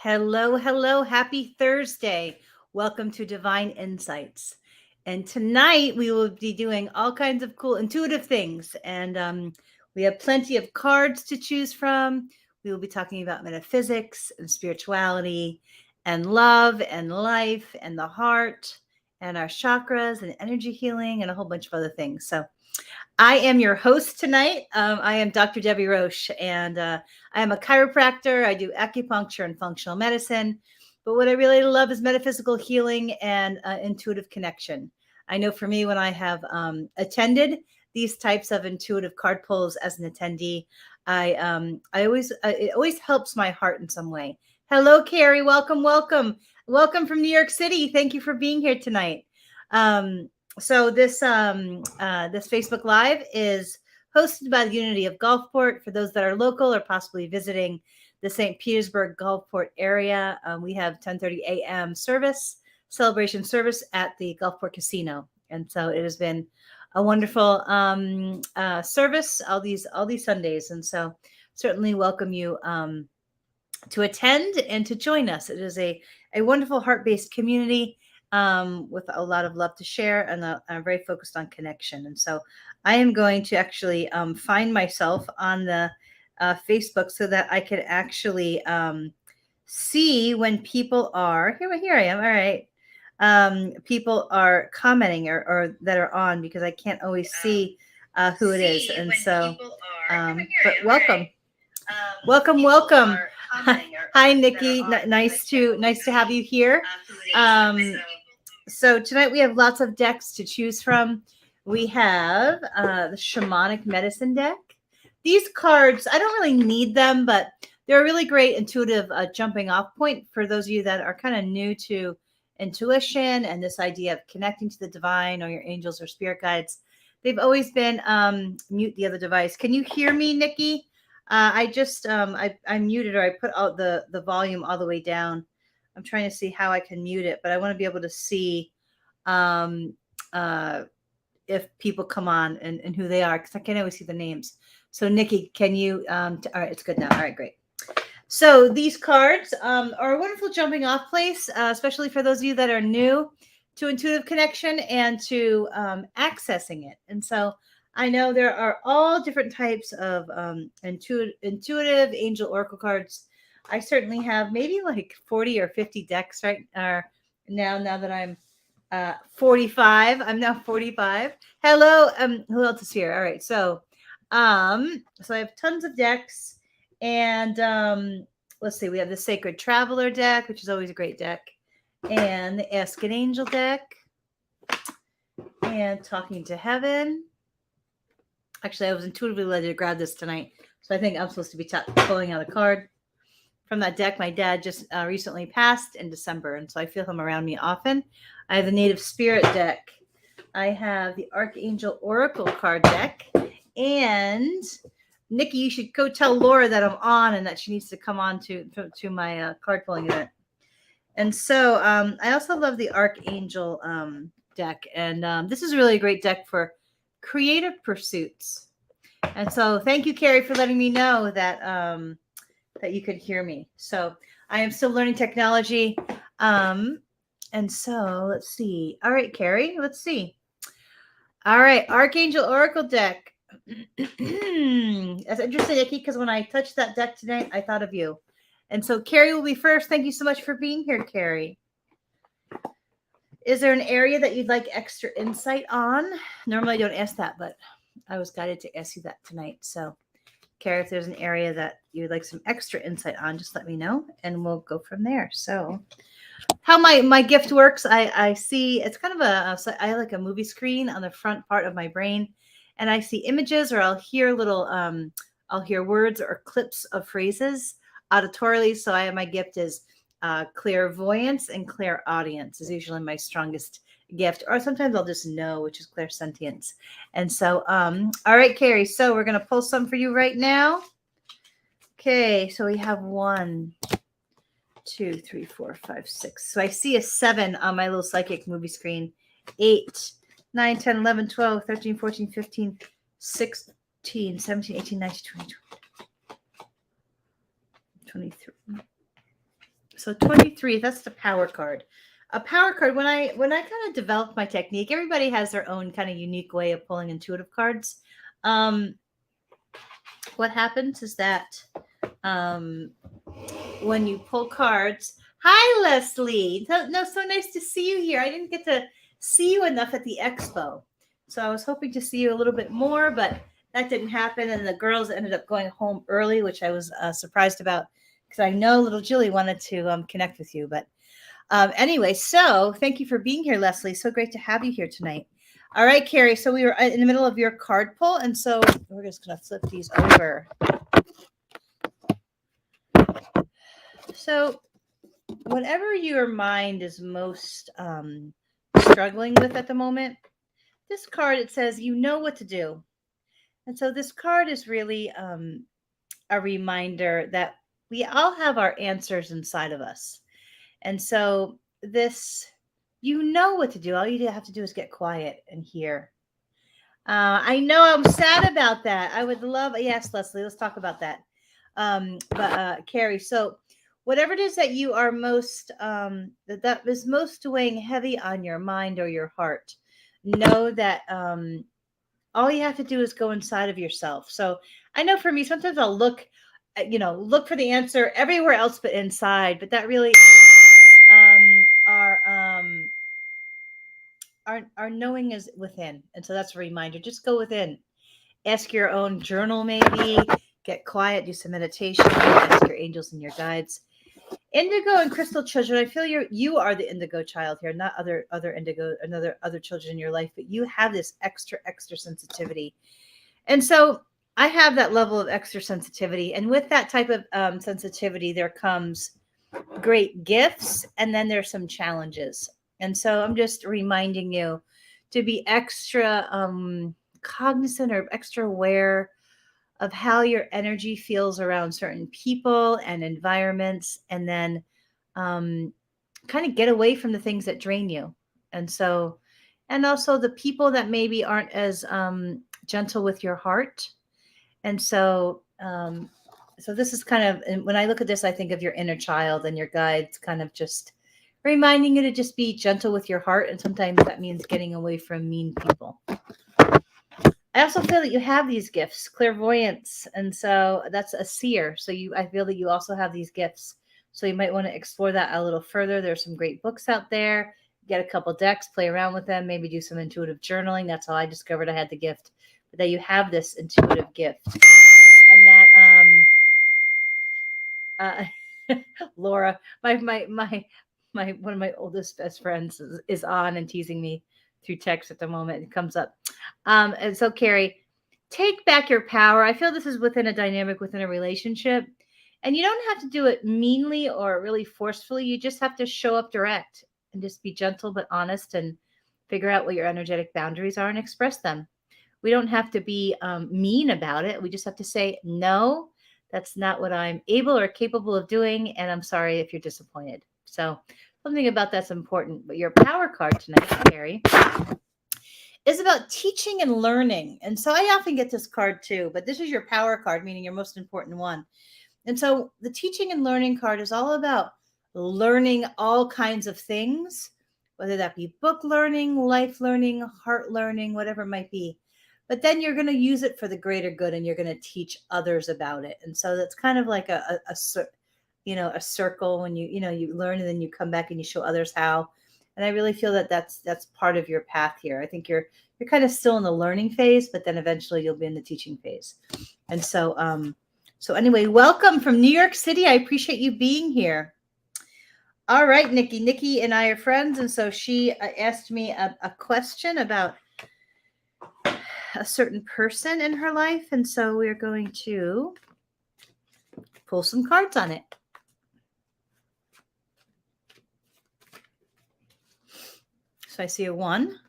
Hello, hello. Happy Thursday. Welcome to Divine Insights. And tonight we will be doing all kinds of cool intuitive things. And we have plenty of cards to choose from. We will be talking about metaphysics and spirituality and love and life and the heart and our chakras and energy healing and a whole bunch of other things. So I am your host tonight. I am Dr. Debbie Roche, and I am a chiropractor. I do acupuncture and functional medicine. But what I really love is metaphysical healing and intuitive connection. I know for me, when I have attended these types of intuitive card pulls as an attendee, I always it always helps my heart in some way. Hello, Carrie. Welcome, welcome, welcome from New York City. Thank you for being here tonight. So this Facebook Live is hosted by the Unity of Gulfport. For those that are local or possibly visiting the St. Petersburg Gulfport area, we have 10:30 a.m. celebration service at the Gulfport Casino, and so it has been a wonderful service all these Sundays, and so certainly welcome you to attend and to join us. It is a wonderful heart-based community. With a lot of love to share, and I'm very focused on connection. And so I am going to actually find myself on the Facebook so that I could actually see when people are here. I am. All right. People are commenting or that are on, because I can't always see who it is. And so, but welcome. Welcome. Hi, Nikki. Nice to have you here. So tonight we have lots of decks to choose from. We have the Shamanic Medicine deck. These cards, I don't really need them, but they're a really great intuitive jumping off point for those of you that are kind of new to intuition and this idea of connecting to the divine or your angels or spirit guides. They've always been mute the other device. Can you hear me, Nikki? I just I muted, or I put out the volume all the way down. I'm trying to see how I can mute it, but I want to be able to see if people come on and who they are, because I can't always see the names. So Nikki, can you all right, it's good now. All right, great. So these cards are a wonderful jumping off place, especially for those of you that are new to intuitive connection and to accessing it. And so I know there are all different types of intuitive angel oracle cards. I certainly have maybe like 40 or 50 decks right now that I'm 45. I'm now 45. Hello. Who else is here? All right. So I have tons of decks, and let's see. We have the Sacred Traveler deck, which is always a great deck, and the Ask an Angel deck, and Talking to Heaven. Actually, I was intuitively led to grab this tonight, so I think I'm supposed to be pulling out a card from that deck. My dad just recently passed in December, and so I feel him around me often. I have the Native Spirit deck. I have the Archangel Oracle card deck. And Nikki, you should go tell Laura that I'm on and that she needs to come on to my card pulling event. And so I also love the Archangel deck. And this is really a great deck for creative pursuits. And so thank you, Carrie, for letting me know that that you could hear me. So I am still learning technology. And so let's see. All right, Carrie, let's see. All right, Archangel Oracle deck. That's interesting, Nikki, because when I touched that deck today, I thought of you. And so Carrie will be first. Thank you so much for being here, Carrie. Is there an area that you'd like extra insight on? Normally I don't ask that, but I was guided to ask you that tonight. So Carrie, if there's an area that you'd like some extra insight on, just let me know and we'll go from there. So how my gift works, I see it's kind of I like a movie screen on the front part of my brain, and I see images, or I'll hear I'll hear words or clips of phrases auditorily. So my gift is clairvoyance and clairaudience is usually my strongest gift, or sometimes I'll just know, which is clairsentience. And so all right, Carrie, so we're going to pull some for you right now. Okay, so we have 1, 2, 3, 4, 5, 6. So I see a 7 on my little psychic movie screen. 8, 9, 10, 11, 12, 13, 14, 15, 16, 17, 18, 19, 20, 23. So 23, that's the power card. A power card, when I kind of developed my technique, everybody has their own kind of unique way of pulling intuitive cards. What happens is that when you pull cards, hi Leslie. So nice to see you here. I didn't get to see you enough at the expo. So I was hoping to see you a little bit more, but that didn't happen. And the girls ended up going home early, which I was surprised about because I know little Julie wanted to connect with you. But anyway, so thank you for being here, Leslie. So great to have you here tonight. All right, Carrie. So we were in the middle of your card pull, and so we're just going to flip these over. So whatever your mind is most struggling with at the moment, this card, it says, you know what to do. And so this card is really a reminder that we all have our answers inside of us. And so this, you know what to do. All you have to do is get quiet and hear. I know I'm sad about that. I would love, yes, Leslie, let's talk about that. Carrie, so whatever it is that you are most, that is most weighing heavy on your mind or your heart, know that all you have to do is go inside of yourself. So I know for me, sometimes I'll look for the answer everywhere else but inside. But that really our knowing is within. And so that's a reminder. Just go within. Ask your own journal, maybe. Get quiet, do some meditation, ask your angels and your guides. Indigo and crystal children, I feel you are the indigo child here, not other indigo, other children in your life, but you have this extra sensitivity. And so I have that level of extra sensitivity. And with that type of sensitivity, there comes great gifts, and then there's some challenges. And so I'm just reminding you to be extra cognizant or extra aware of how your energy feels around certain people and environments, and then kind of get away from the things that drain you. And so, and also the people that maybe aren't as gentle with your heart. And so, so this is kind of, and when I look at this, I think of your inner child and your guides kind of just reminding you to just be gentle with your heart. And sometimes that means getting away from mean people. I also feel that you have these gifts, clairvoyance. And so that's a seer. So I feel that you also have these gifts. So you might want to explore that a little further. There's some great books out there. Get a couple decks, play around with them, maybe do some intuitive journaling. That's how I discovered I had the gift. But that you have this intuitive gift. And that Laura, my one of my oldest best friends is on and teasing me through text at the moment. It comes up. And so, Carrie, take back your power. I feel this is within a dynamic, within a relationship. And you don't have to do it meanly or really forcefully. You just have to show up direct and just be gentle but honest and figure out what your energetic boundaries are and express them. We don't have to be mean about it. We just have to say, no, that's not what I'm able or capable of doing. And I'm sorry if you're disappointed. So something about that's important. But your power card tonight, Carrie, is about teaching and learning. And so I often get this card too, but this is your power card, meaning your most important one. And so the teaching and learning card is all about learning all kinds of things, whether that be book learning, life learning, heart learning, whatever it might be. But then you're going to use it for the greater good, and you're going to teach others about it. And so that's kind of like a circle when you learn and then you come back and you show others how. And I really feel that that's part of your path here. I think you're kind of still in the learning phase, but then eventually you'll be in the teaching phase. And so, so anyway, welcome from New York City. I appreciate you being here. All right, Nikki. Nikki and I are friends. And so she asked me a question about a certain person in her life. And so we're going to pull some cards on it. So I see a 1.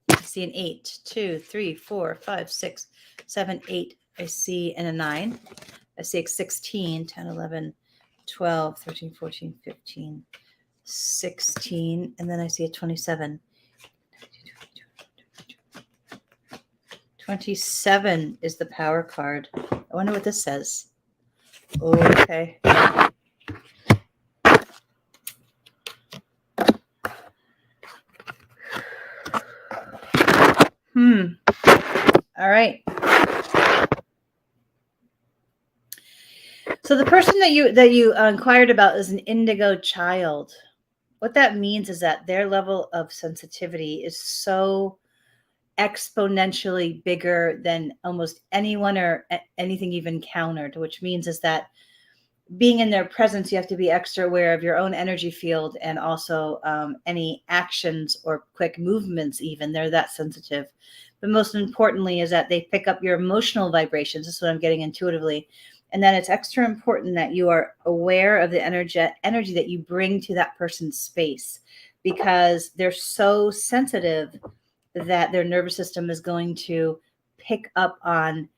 I see an 8, 2, 3, 4, 5, 6, 7, 8. I see a 9. I see a 16, 10, 11, 12, 13, 14, 15, 16. And then I see a 27. 27 is the power card. I wonder what this says. Okay. that you inquired about is an indigo child. What that means is that their level of sensitivity is so exponentially bigger than almost anyone or anything you've encountered, which means is that being in their presence, you have to be extra aware of your own energy field and also any actions or quick movements, even. They're that sensitive. But most importantly is that they pick up your emotional vibrations. This is what I'm getting intuitively. And then it's extra important that you are aware of the energy that you bring to that person's space, because they're so sensitive that their nervous system is going to pick up on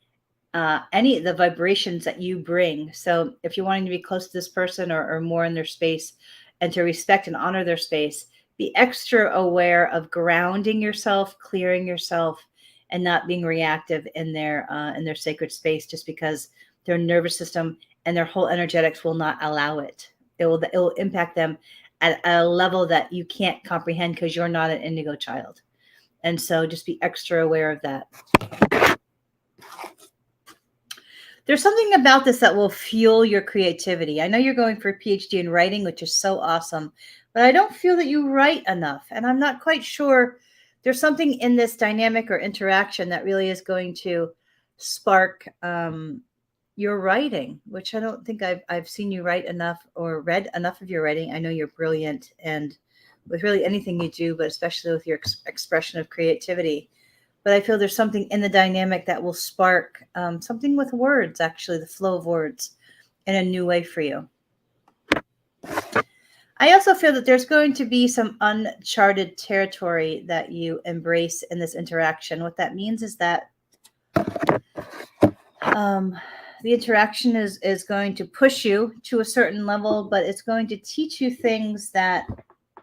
any of the vibrations that you bring. So if you're wanting to be close to this person or more in their space and to respect and honor their space, be extra aware of grounding yourself, clearing yourself, and not being reactive in their sacred space, just because their nervous system and their whole energetics will not allow it. It will impact them at a level that you can't comprehend because you're not an indigo child. And so just be extra aware of that. There's something about this that will fuel your creativity. I know you're going for a PhD in writing, which is so awesome, but I don't feel that you write enough. And I'm not quite sure. There's something in this dynamic or interaction that really is going to spark your writing, which I don't think I've seen you write enough or read enough of your writing. I know you're brilliant and with really anything you do, but especially with your expression of creativity. But I feel there's something in the dynamic that will spark something with words, actually, the flow of words in a new way for you. I also feel that there's going to be some uncharted territory that you embrace in this interaction. What that means is that the interaction is going to push you to a certain level, but it's going to teach you things that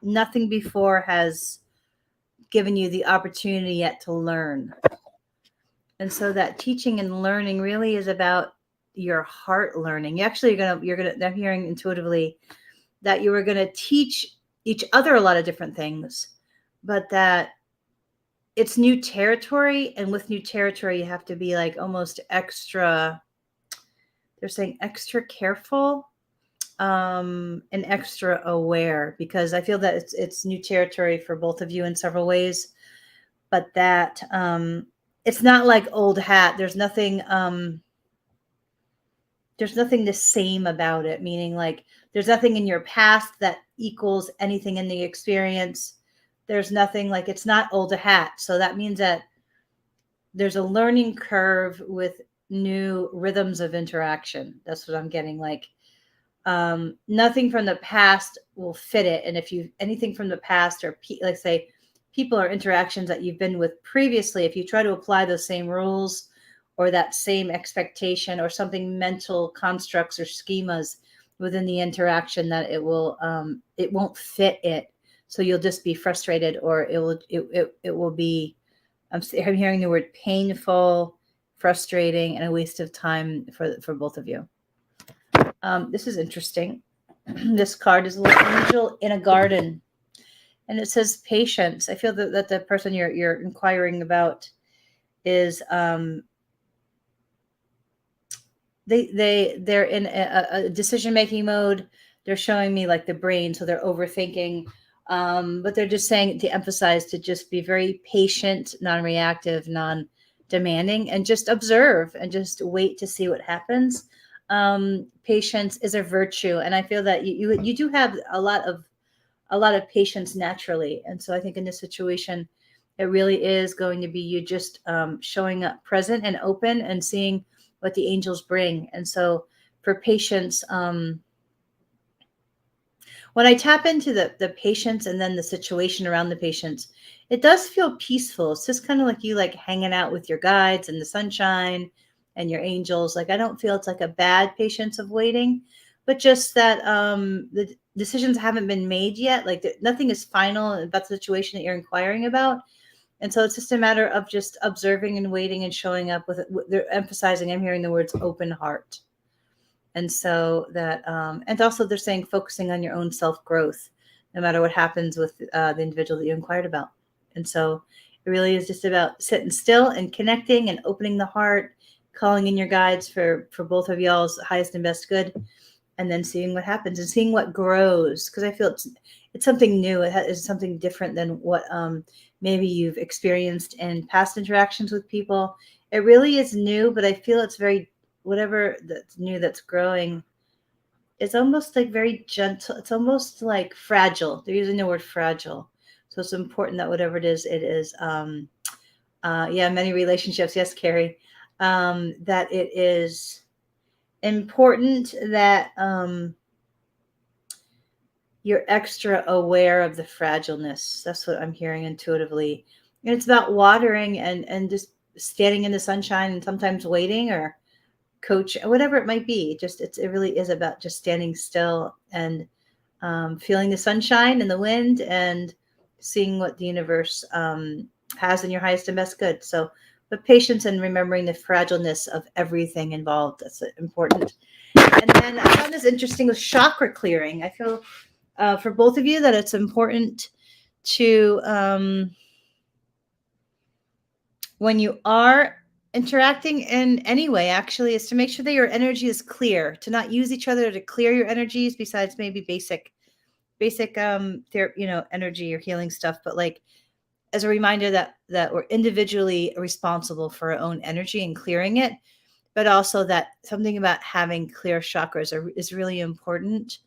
nothing before has given you the opportunity yet to learn. And so that teaching and learning really is about your heart learning. I'm hearing intuitively that you were going to teach each other a lot of different things, but that it's new territory. And with new territory, you have to be like almost extra, they're saying extra careful and extra aware, because I feel that it's new territory for both of you in several ways, but that it's not like old hat. There's nothing the same about it, meaning like there's nothing in your past that equals anything in the experience. There's nothing, like it's not old hat. So that means that there's a learning curve with new rhythms of interaction. That's what I'm getting. Like nothing from the past will fit it. And if you anything from the past or like say people or interactions that you've been with previously, if you try to apply those same rules or that same expectation or something mental constructs or schemas within the interaction, that it won't fit it. So you'll just be frustrated, or it will be, I'm hearing the word painful, frustrating, and a waste of time for both of you. This is interesting. This card is a little angel in a garden, and it says patience. I feel that the person you're inquiring about is they're in a decision-making mode. They're showing me like the brain, so they're overthinking, but they're just saying to emphasize to just be very patient, non-reactive, non-demanding, and just observe and just wait to see what happens. Patience is a virtue, and I feel that you do have a lot of patience naturally. And so I think in this situation, it really is going to be you just showing up present and open and seeing what the angels bring. And so for patience, when I tap into the patience and then the situation around the patience, it does feel peaceful. It's just kind of like you like hanging out with your guides in the sunshine and your angels. Like I don't feel it's like a bad patience of waiting, but just that the decisions haven't been made yet. Like nothing is final about the situation that you're inquiring about. And so it's just a matter of just observing and waiting and showing up with it. They're emphasizing, I'm hearing the words open heart. And so that, and also they're saying focusing on your own self-growth, no matter what happens with the individual that you inquired about. And so it really is just about sitting still and connecting and opening the heart, calling in your guides for both of y'all's highest and best good, and then seeing what happens and seeing what grows, because I feel it's something new. It's something different than what maybe you've experienced in past interactions with people. It really is new, but I feel it's very, whatever that's new that's growing, it's almost like very gentle. It's almost like fragile. They're using the word fragile. So it's important that whatever it is, yeah, many relationships. Yes, Carrie. That it is important that you're extra aware of the fragileness. That's what I'm hearing intuitively. And it's about watering and just standing in the sunshine and sometimes waiting or coach, whatever it might be. Just it really is about just standing still and feeling the sunshine and the wind and seeing what the universe has in your highest and best good. So, but patience and remembering the fragileness of everything involved. That's important. And then I found this interesting with chakra clearing. I feel for both of you that it's important to, when you are interacting in any way, actually, is to make sure that your energy is clear, to not use each other to clear your energies besides maybe basic energy or healing stuff, but like as a reminder that we're individually responsible for our own energy and clearing it, but also that something about having clear chakras is really important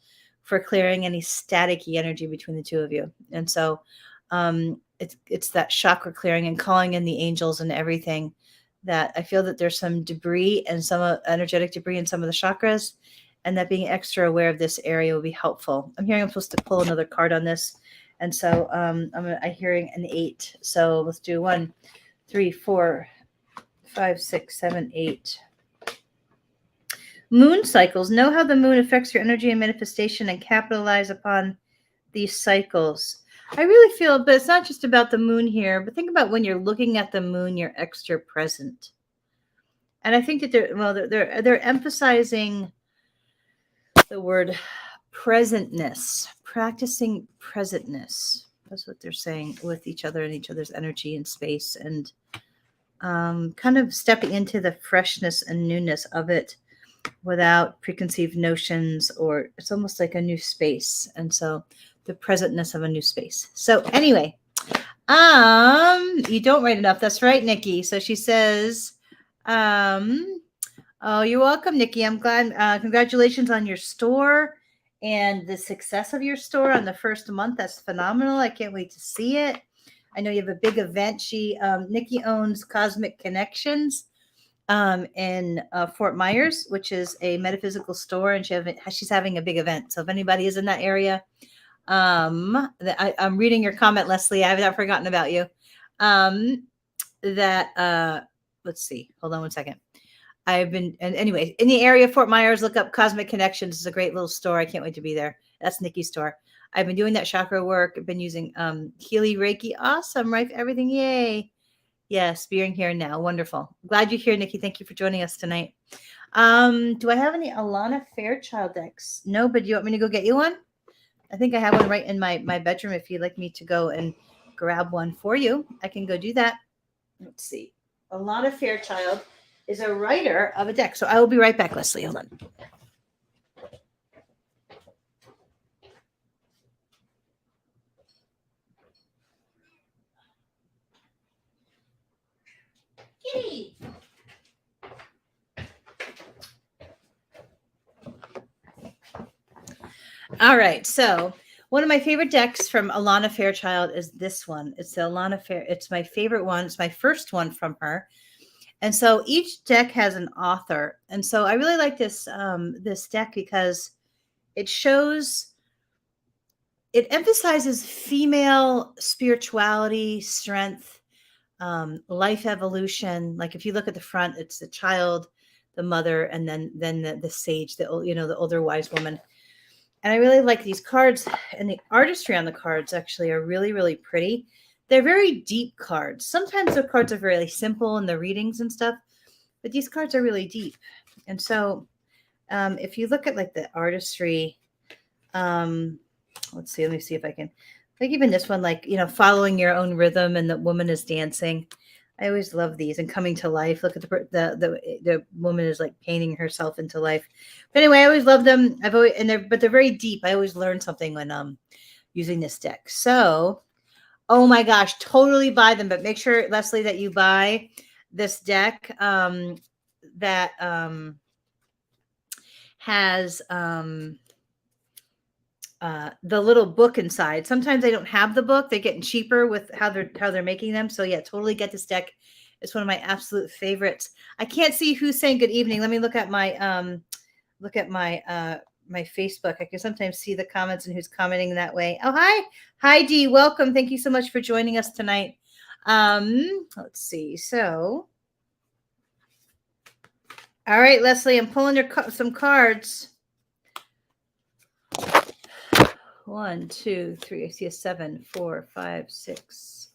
for clearing any staticky energy between the two of you. And so it's that chakra clearing and calling in the angels and everything, that I feel that there's some debris and some energetic debris in some of the chakras, and that being extra aware of this area will be helpful. I'm hearing I'm supposed to pull another card on this. And so I'm hearing an 8. So let's do 1, 3, 4, 5, 6, 7, 8. Moon cycles. Know how the moon affects your energy and manifestation and capitalize upon these cycles. I really feel, but it's not just about the moon here, but think about when you're looking at the moon, you're extra present. And I think that they're emphasizing the word presentness, practicing presentness. That's what they're saying with each other and each other's energy and space, and kind of stepping into the freshness and newness of it without preconceived notions, or it's almost like a new space. And so the presentness of a new space. So anyway, you don't write enough. That's right, Nikki. So she says, oh, you're welcome, Nikki. I'm glad. Congratulations on your store and the success of your store on the first month. That's phenomenal. I can't wait to see it. I know you have a big event. Nikki owns Cosmic Connections in Fort Myers, which is a metaphysical store, and she's having a big event. So if anybody is in that area, I'm reading your comment, Leslie. I have not forgotten about you. Let's see. Hold on one second. Anyway, in the area of Fort Myers, look up Cosmic Connections. It's a great little store. I can't wait to be there. That's Nikki's store. I've been doing that chakra work. I've been using Healy Reiki. Awesome, right? Everything. Yay. Yes, being here now. Wonderful. Glad you're here, Nikki. Thank you for joining us tonight. Do I have any Alana Fairchild decks? No, but do you want me to go get you one? I think I have one right in my bedroom. If you'd like me to go and grab one for you, I can go do that. Let's see. Alana Fairchild is a writer of a deck. So I will be right back, Leslie. Hold on. Kitty. All right. So one of my favorite decks from Alana Fairchild is this one. It's the Alana Fair. It's my favorite one. It's my first one from her. And so each deck has an author. And so I really like this deck because it emphasizes female spirituality, strength, life evolution. Like if you look at the front, it's the child, the mother, and then the sage, the older wise woman. And I really like these cards, and the artistry on the cards actually are really, really pretty. They're very deep cards. Sometimes the cards are very simple in the readings and stuff, but these cards are really deep. And so if you look at like the artistry, let's see, let me see if I can, like even this one, like, following your own rhythm and the woman is dancing. I always love these and coming to life. Look at the woman is like painting herself into life. But anyway, I always love them. I've always they're very deep. I always learn something when using this deck. So, oh my gosh, totally buy them. But make sure, Leslie, that you buy this deck that has the little book inside. Sometimes they don't have the book. They're getting cheaper with how they're making them. So yeah, totally get this deck. It's one of my absolute favorites. I can't see who's saying good evening. Let me look at my my Facebook. I can sometimes see the comments and who's commenting that way. Oh, hi Dee, welcome. Thank you so much for joining us tonight. Let's see. So, all right, Leslie, I'm pulling some cards. 1, 2, 3. I see a 7, 4, 5, 6,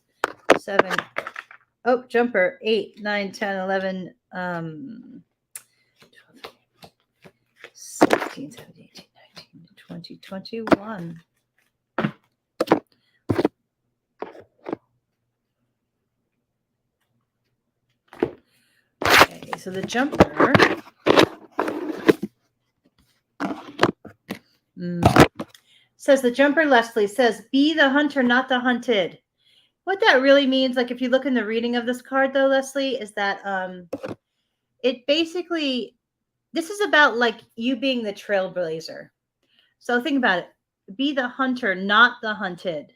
7. Oh, jumper. 8, 9, 10, 11, 12, 16, 17, 18, 19, 20, 21. Okay, so the jumper. Says the jumper, Leslie, says, be the hunter, not the hunted. What that really means, like if you look in the reading of this card, though, Leslie, is that it basically, this is about like you being the trailblazer. So think about it. Be the hunter, not the hunted.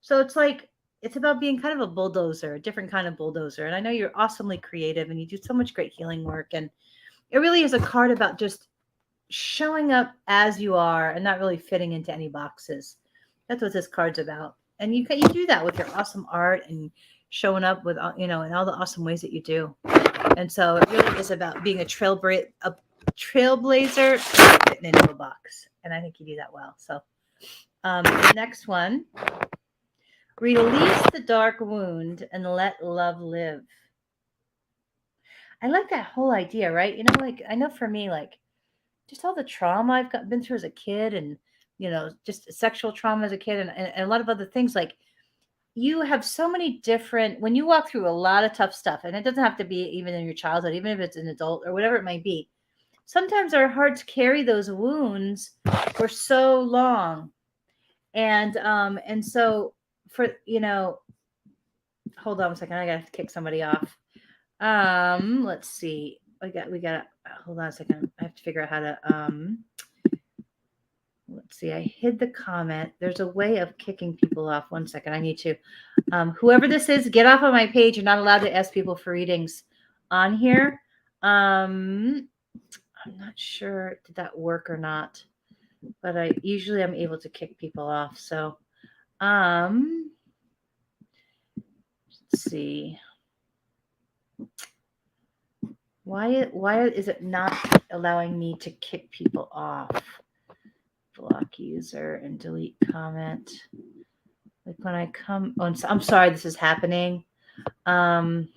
So it's like, it's about being kind of a bulldozer, a different kind of bulldozer. And I know you're awesomely creative and you do so much great healing work. And it really is a card about just showing up as you are and not really fitting into any boxes. That's what this card's about. And you do that with your awesome art and showing up with, in all the awesome ways that you do. And so it really is about being a trailblazer fitting into a box. And I think you do that well. So the next one, release the dark wound and let love live. I like that whole idea, right? Like I know for me, like just all the trauma I've been through as a kid and, just sexual trauma as a kid and a lot of other things. Like you have so many different, when you walk through a lot of tough stuff, and it doesn't have to be even in your childhood, even if it's an adult or whatever it might be. Sometimes our hearts carry those wounds for so long. And so for, hold on a second. I got to kick somebody off. Let's see. We got hold on a second. I have to figure out how to let's see. I hid the comment. There's a way of kicking people off. 1 second. I need to whoever this is, get off of my page. You're not allowed to ask people for readings on here. I'm not sure did that work or not, but I'm able to kick people off. So let's see. Why is it not allowing me to kick people off? Block user and delete comment. Like when I come on, I'm sorry this is happening. Let's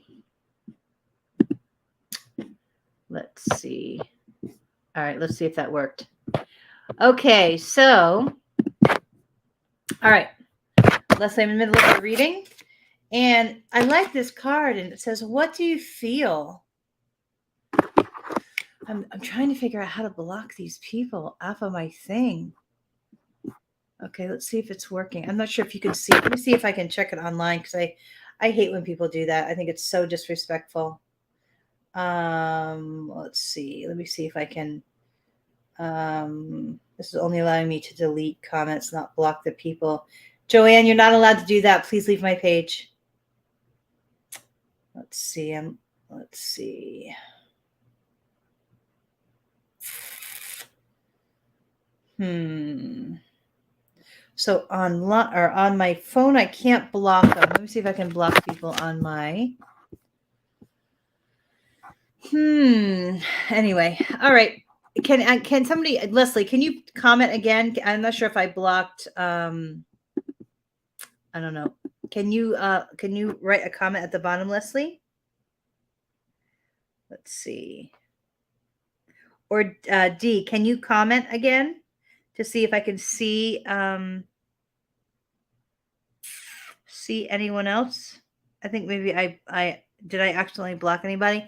see. All right, let's see if that worked. Okay, so all right. Leslie, I'm in the middle of the reading. And I like this card, and it says, what do you feel? I'm trying to figure out how to block these people off of my thing. Okay, let's see if it's working. I'm not sure if you can see. Let me see if I can check it online because I hate when people do that. I think it's so disrespectful. Let's see. Let me see if I can. This is only allowing me to delete comments, not block the people. Joanne, you're not allowed to do that. Please leave my page. Let's see. Let's see. So on my phone, I can't block them. Let me see if I can block people on my. Anyway, all right. Can somebody, Leslie, can you comment again? I'm not sure if I blocked. I don't know. Can you write a comment at the bottom, Leslie? Let's see. Or D, can you comment again to see if I can see see anyone else? I think maybe I Did I accidentally block anybody?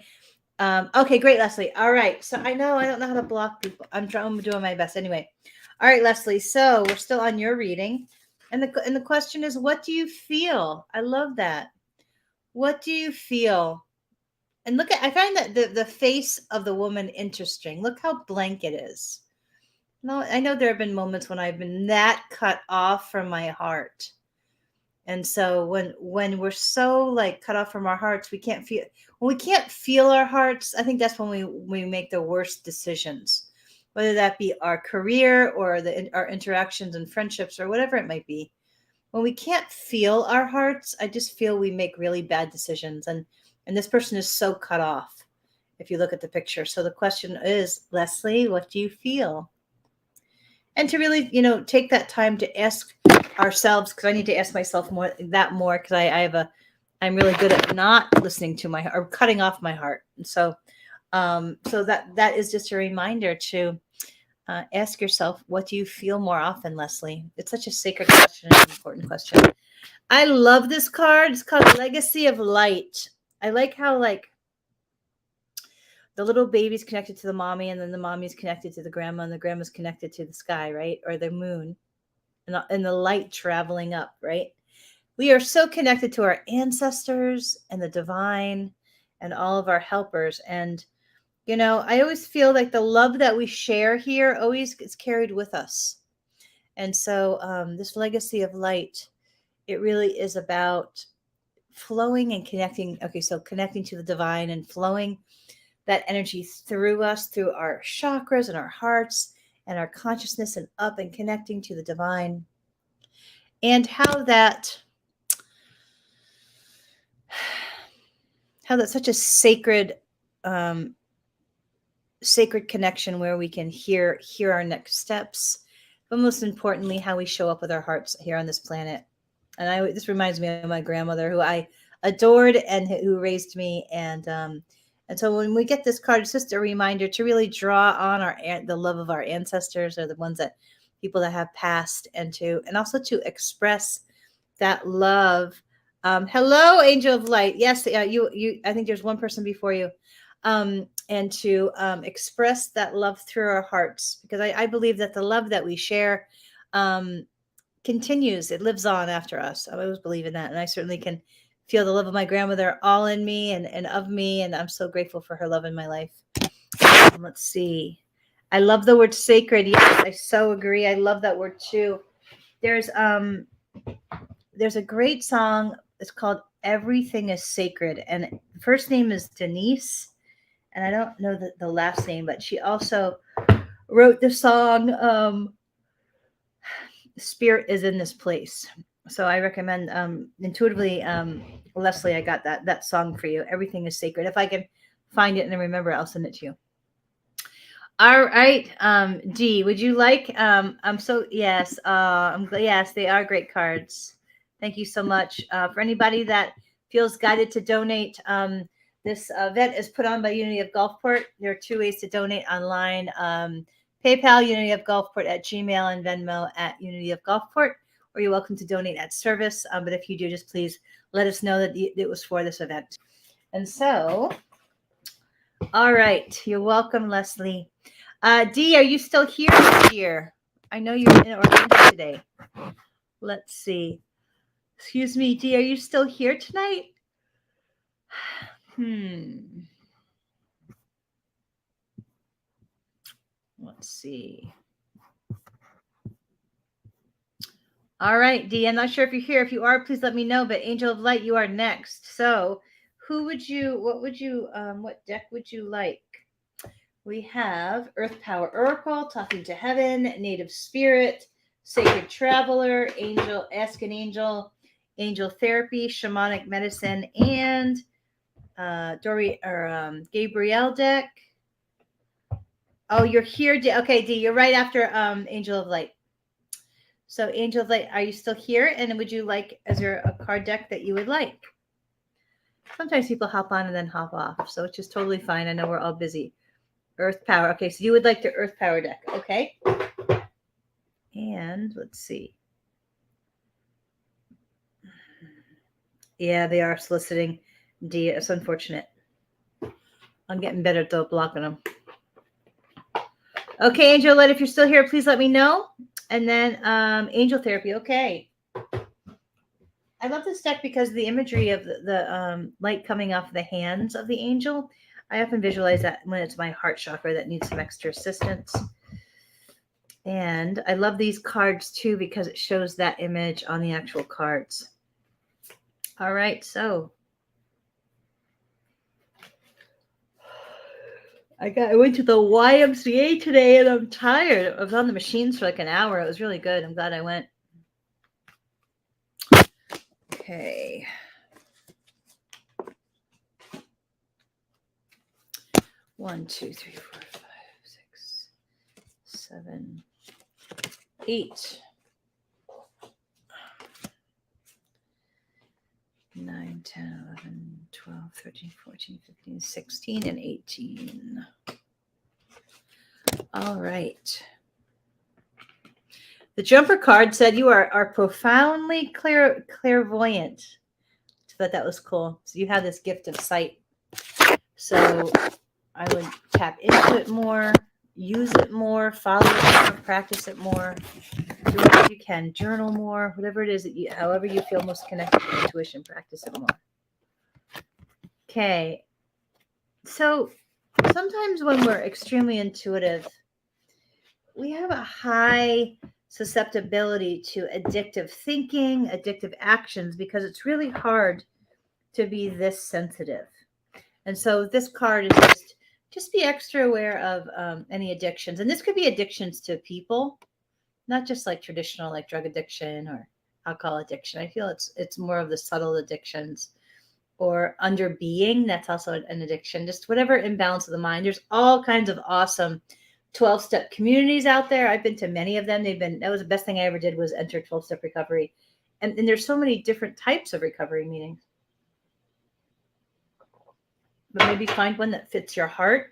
Okay, great, Leslie. All right. So I don't know how to block people. I'm doing my best anyway. All right, Leslie. So we're still on your reading. And the question is, what do you feel? I love that. What do you feel? And I find that the face of the woman interesting. Look how blank it is. No, I know there have been moments when I've been that cut off from my heart. And so when we're so like cut off from our hearts, when we can't feel our hearts, I think that's when we make the worst decisions, whether that be our career or our interactions and friendships or whatever it might be. When we can't feel our hearts, I just feel we make really bad decisions. And this person is so cut off if you look at the picture. So the question is, Leslie, what do you feel? And to really, take that time to ask ourselves, because I need to ask myself more, because I'm really good at not listening to my heart or cutting off my heart. And so that is just a reminder to ask yourself, what do you feel more often, Leslie? It's such a sacred question, an important question. I love this card. It's called Legacy of Light. I like how the little baby's connected to the mommy, and then the mommy's connected to the grandma, and the grandma's connected to the sky, right? Or the moon, and the light traveling up, right? We are so connected to our ancestors and the divine and all of our helpers. And, I always feel like the love that we share here always gets carried with us. And so this legacy of light, it really is about flowing and connecting. Okay, so connecting to the divine and flowing that energy through us, through our chakras and our hearts and our consciousness, and up and connecting to the divine. And how that's such a sacred connection where we can hear our next steps, but most importantly, how we show up with our hearts here on this planet. And this reminds me of my grandmother, who I adored and who raised me. And so when we get this card, it's just a reminder to really draw on the love of our ancestors, or the ones people that have passed, and also to express that love. Hello, Angel of Light. Yes, you. I think there's one person before you. And to express that love through our hearts, because I believe that the love that we share continues. It lives on after us. I always believe in that, and I certainly can feel the love of my grandmother all in me and of me, and I'm so grateful for her love in my life. Let's see. I love the word sacred. Yes, I so agree. I love that word too. There's a great song. It's called Everything is Sacred, and the first name is Denise, and I don't know the last name, but she also wrote the song Spirit is in This Place. So I recommend intuitively, Leslie, I got that song for you. Everything is Sacred. If I can find it and remember, I'll send it to you. All right, Dee, would you like? Yes, yes, they are great cards. Thank you so much. For anybody that feels guided to donate, this event is put on by Unity of Gulfport. There are two ways to donate online: PayPal, Unity of Gulfport at Gmail, and Venmo at Unity of Gulfport. Or you're welcome to donate at service. But if you do, just please let us know that it was for this event. And so, all right, you're welcome, Leslie. Dee, are you still here this year? I know you're in Orlando today. Let's see. Excuse me, Dee, are you still here tonight? Let's see. All right, Dee, I'm not sure if you're here. If you are, please let me know. But Angel of Light, you are next. So what deck would you like? We have Earth Power Oracle, Talking to Heaven, Native Spirit, Sacred Traveler, Angel, Ask an Angel, Angel Therapy, Shamanic Medicine, and Gabrielle deck. Oh, you're here. Okay, Dee, you're right after Angel of Light. So Angel of Light, are you still here? And would you like, is there a card deck that you would like? Sometimes people hop on and then hop off, so it's just totally fine. I know we're all busy. Earth Power. Okay, so you would like the Earth Power deck. Okay. And let's see. Yeah, they are soliciting D, it's unfortunate. I'm getting better at blocking them. Okay, Angel Light, if you're still here, please let me know. And then Angel Therapy. Okay. I love this deck because the imagery of the light coming off the hands of the angel. I often visualize that when it's my heart chakra that needs some extra assistance. And I love these cards too because it shows that image on the actual cards. All right, so I went to the YMCA today and I'm tired. I was on the machines for like an hour. It was really good. I'm glad I went. Okay. One, two, three, 4, 5, 6, 7, 8, 9, 10, 11, 12, 13, 14, 15, 16, and 18. All right. The jumper card said you are profoundly clairvoyant. I thought that was cool. So you have this gift of sight. So I would tap into it more, use it more, follow it more, practice it more. Do whatever you can, journal more, whatever it is that you, however you feel most connected to intuition, practice it more. Okay. So sometimes when we're extremely intuitive, we have a high susceptibility to addictive thinking, addictive actions, because it's really hard to be this sensitive. And so this card is just be extra aware of any addictions. And this could be addictions to people, not just like traditional, like drug addiction or alcohol addiction. I feel it's more of the subtle addictions or under being. That's also an addiction, just whatever imbalance of the mind. There's all kinds of awesome 12-step communities out there. I've been to many of them. That was the best thing I ever did was enter 12-step recovery. And there's so many different types of recovery meetings. But maybe find one that fits your heart.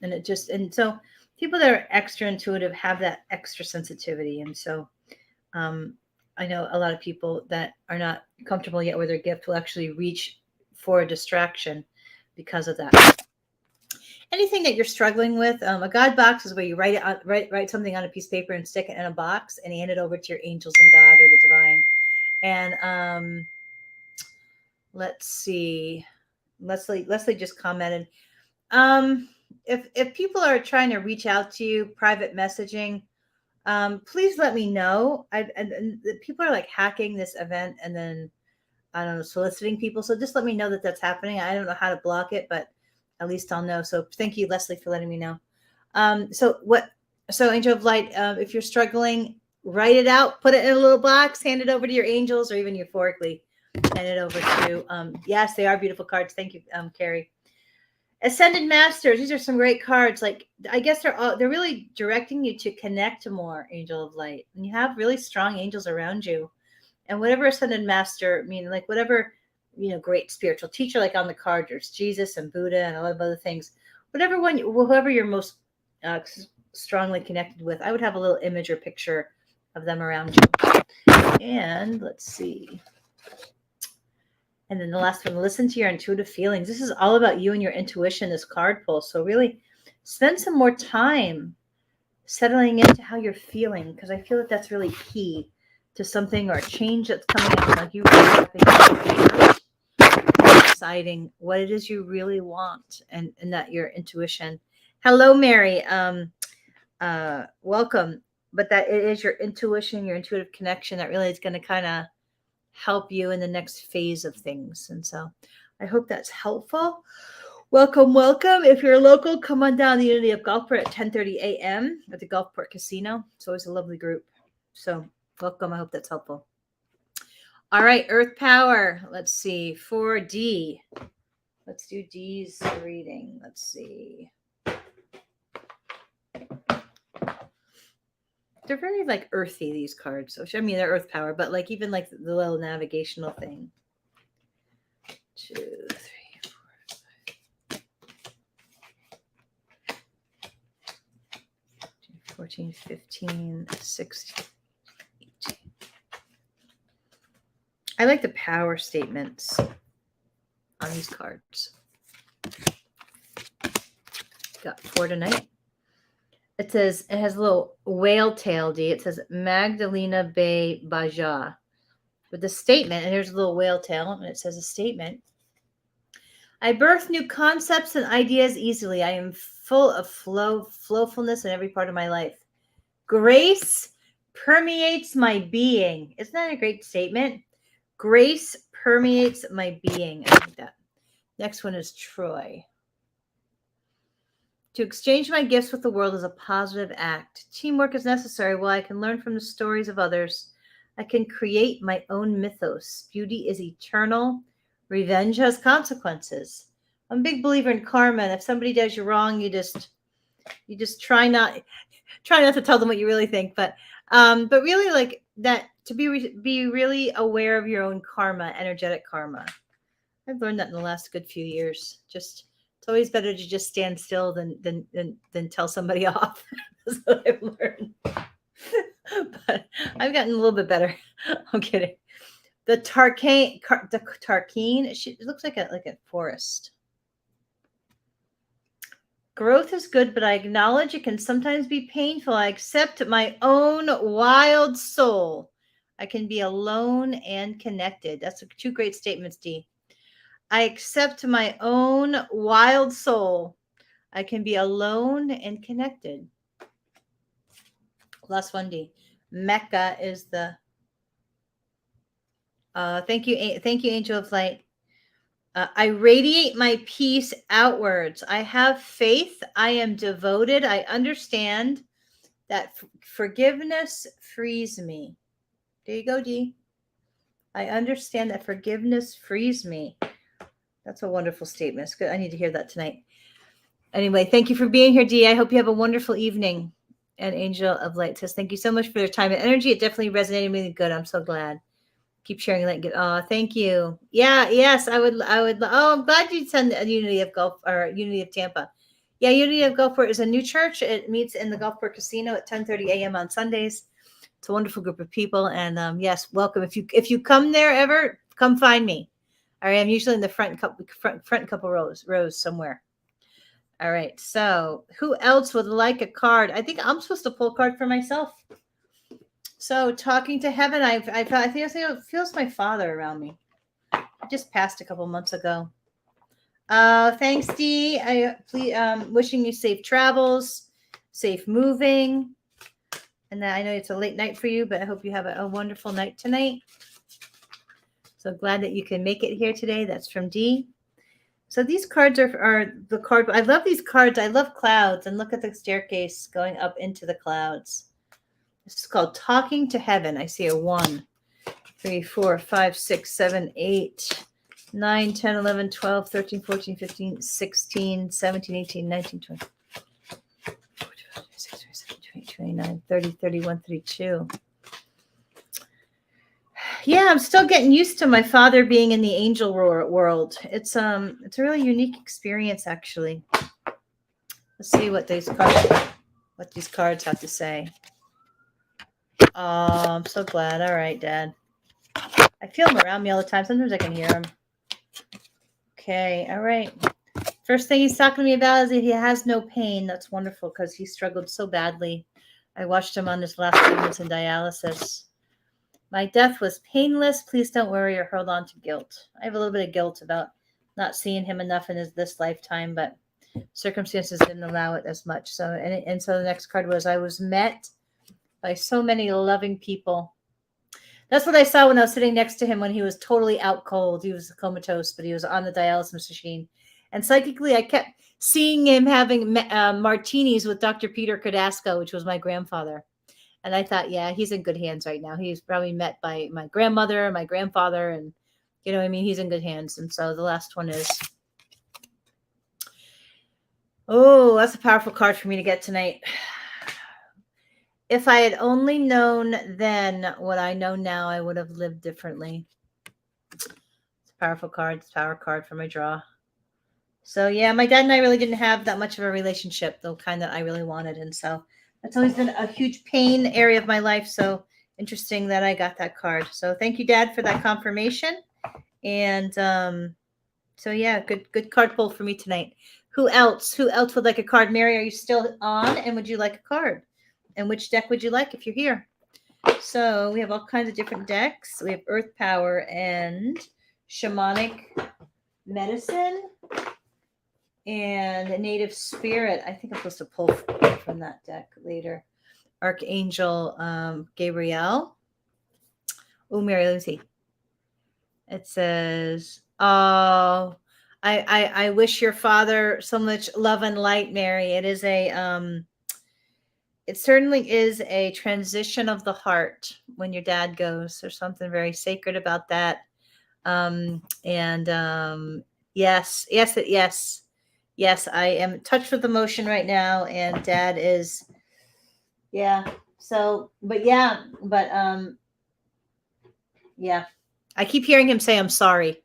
And so people that are extra intuitive have that extra sensitivity. And so I know a lot of people that are not comfortable yet with their gift will actually reach for a distraction because of that. Anything that you're struggling with, a God box is where you write something on a piece of paper and stick it in a box and hand it over to your angels and God or the divine. And let's see, Leslie just commented. If people are trying to reach out to you, private messaging, please let me know. And people are like hacking this event and then I don't know, soliciting people. So just let me know that that's happening. I don't know how to block it, but at least I'll know. So thank you, Leslie, for letting me know. So Angel of Light, if you're struggling, write it out, put it in a little box, hand it over to your angels, or even euphorically hand it over to, yes, they are beautiful cards. Thank you, Carrie. Ascended Masters. These are some great cards. Like, I guess they're really directing you to connect to more, Angel of Light. And you have really strong angels around you. And whatever Ascended Master, like whatever, great spiritual teacher, like on the card, there's Jesus and Buddha and a lot of other things. Whoever you're most strongly connected with, I would have a little image or picture of them around you. And let's see. And then the last one, listen to your intuitive feelings. This is all about you and your intuition, this card pull. So really spend some more time settling into how you're feeling, because I feel that that's really key to something or a change that's coming up. Like you really deciding what it is you really want and that your intuition. Hello, Mary. Welcome. But that it is your intuition, your intuitive connection that really is going to kind of help you in the next phase of things. And so I hope that's helpful. Welcome. If you're local, come on down to the Unity of Gulfport at 10:30 a.m. at the Gulfport Casino. It's always a lovely group. So welcome. I hope that's helpful. All right, Earth Power. Let's see. For D. Let's do D's reading. Let's see. They're very like earthy, these cards. So I mean, they're Earth Power, but like even like the little navigational thing. 2, 3, 4, 5, 14, 15, 16, 18. I like the power statements on these cards. Got 4 tonight. It says, it has a little whale tail, D. It says Magdalena Bay Baja. With the statement, and here's a little whale tail, and it says a statement. I birth new concepts and ideas easily. I am full of flowfulness in every part of my life. Grace permeates my being. Isn't that a great statement? Grace permeates my being. I like that. Next one is Troy. To exchange my gifts with the world is a positive act. Teamwork is necessary. While I can learn from the stories of others, I can create my own mythos. Beauty is eternal. Revenge has consequences. I'm a big believer in karma, and if somebody does you wrong, you just try not to tell them what you really think, but really like that, to be really aware of your own karma, energetic karma. I've learned that in the last good few years. Just it's always better to just stand still than tell somebody off. That's what I've learned. But I've gotten a little bit better. I'm kidding. The Tarkine, it looks like a forest. Growth is good, but I acknowledge it can sometimes be painful. I accept my own wild soul. I can be alone and connected. That's 2 great statements, D. I accept my own wild soul. I can be alone and connected. Last one, D. Mecca is the thank you, Angel of Light. I radiate my peace outwards. I have faith. I am devoted. I understand that forgiveness frees me. There you go, D. I understand that forgiveness frees me. That's a wonderful statement. It's good. I need to hear that tonight. Anyway, thank you for being here, D. I hope you have a wonderful evening. And Angel of Light says, thank you so much for your time and energy. It definitely resonated with me good. I'm so glad. Keep sharing that. Good. Oh, thank you. Yeah. Yes, I would. Oh, I'm glad you send Unity of Gulf or Unity of Tampa. Yeah. Unity of Gulfport is a new church. It meets in the Gulfport Casino at 10:30 a.m. on Sundays. It's a wonderful group of people. And yes, welcome. If you come there ever, come find me. All right. I'm usually in the front couple rows somewhere. All right. So who else would like a card? I think I'm supposed to pull a card for myself. So talking to heaven, I think it feels my father around me. I just passed a couple months ago. Thanks, Dee. Wishing you safe travels, safe moving. And I know it's a late night for you, but I hope you have a wonderful night tonight. So glad that you can make it here today. That's from Dee. So these cards are the card. I love these cards. I love clouds. And look at the staircase going up into the clouds. This is called Talking to Heaven. I see a 1, 3, 4, 5, 6, 7, 8, 9, 10, 11, 12, 13, 14, 15, 16, 17, 18, 19, 20, 29, 30, 31, 32. Yeah, I'm still getting used to my father being in the angel world. It's a really unique experience, actually. Let's see what these cards have to say. Oh, I'm so glad. All right, Dad. I feel him around me all the time. Sometimes I can hear him. Okay, all right. First thing he's talking to me about is that he has no pain. That's wonderful because he struggled so badly. I watched him on his last few months in dialysis. My death was painless. Please don't worry or hold on to guilt. I have a little bit of guilt about not seeing him enough in this lifetime, but circumstances didn't allow it as much. So, and so the next card was, I was met by so many loving people. That's what I saw when I was sitting next to him when he was totally out cold. He was comatose, but he was on the dialysis machine. And psychically, I kept seeing him having martinis with Dr. Peter Cardasco, which was my grandfather. And I thought, yeah, he's in good hands right now. He's probably met by my grandmother, my grandfather, and you know what I mean? He's in good hands. And so the last one is, oh, that's a powerful card for me to get tonight. If I had only known then what I know now, I would have lived differently. It's a powerful card. It's a power card for my draw. So yeah, my dad and I really didn't have that much of a relationship, the kind that I really wanted. And so that's always been a huge pain area of my life. So interesting that I got that card. So thank you, Dad, for that confirmation. And So yeah, good card pull for me tonight. Who else? Who else would like a card? Mary, are you still on? And would you like a card? And which deck would you like if you're here? So we have all kinds of different decks. We have Earth Power and Shamanic Medicine and Native Spirit. I think I'm supposed to pull from that deck later. Archangel Gabriel. Oh, Mary, let me see. It says, "Oh, I wish your father so much love and light, Mary." It is it certainly is a transition of the heart when your dad goes. There's something very sacred about that. And yes, I am touched with emotion right now, and dad is, yeah. So, but yeah, yeah. I keep hearing him say, "I'm sorry."